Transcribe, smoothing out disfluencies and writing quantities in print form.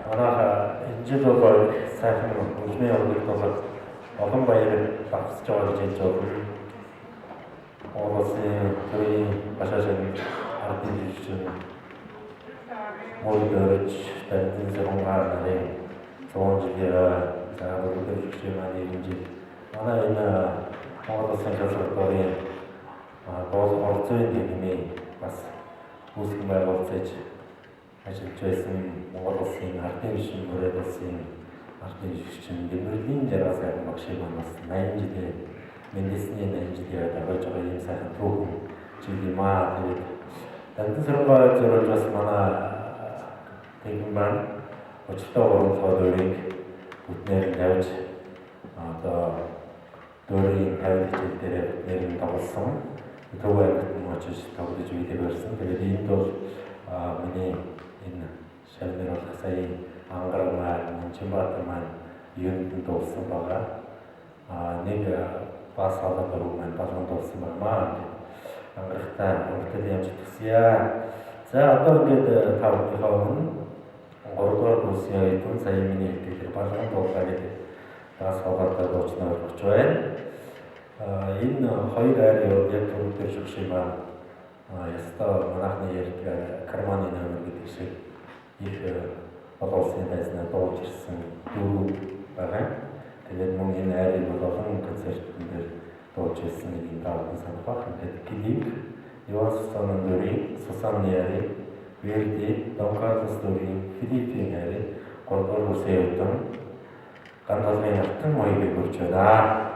Манайха энэ жил бол сайхан үнэний явдлыг бол олон баяр багсаж байгаа гэж хэлж байна. Улсын төрийн башаашин ардын жишээ мөрөж тань зэрэг нарын 100 жилийн заавал жишээ маань ирж манай энэ Монгол улсын газрын боол орцын нийгмийн бас үүсгэн байгуулж ажиллаж байсан Монгол улсын ардын жишээ мөрөд улсын ардын жишээ Дэмэрлийн жаргал сайхан багшийн манаас 80 жилийн Мэндисний 80 жилийн дагаж байгаа юм сайхан түүхэн жил маа тэгээд Дандан сарбаа зөвлөж бас манай тэгэн маань өчтөө урамлахад өөрийг бүтнээр тавьж одоо өөрийн тавилт хэл дээр бүтнээр тоглосон. Төв аймагт очиж тоглож үйдэг байсан. Тэгээд энд бол миний энэ шавнар болох сая ангараг маань Чимбатар маань юунд дуулсан байгаа. Нэг бас халаад руу маань болгон дуулсан байна. Ангарахтай өөртөө явж тусья. За одоо ингээд тавхийнхаа өмнө 3-р курсын оюутан сая миний хэлдгээр болгон дуулаа гэдэг бас халаатай дуучнаар өгч байна. Энэ хоёр арийн яг түрүүгээр шигшээ маань ястаа манайхны ярьдаг карманы номер гэдэг шиг их олон улсын байснаа дуулж ирсэн дөрөв байгаа. Тэгээд мөн энэ арийн олон концертын дээр дуулж ирсэн нэг юм даавал санах бах. Ингээд Клип, Йоан Сусанын Сусанны арийн, Верди, Дон Карлос дөрийн, Филиппийн арийн 3-р курсын оюутан Гандалын алтан маягийг өгч байна.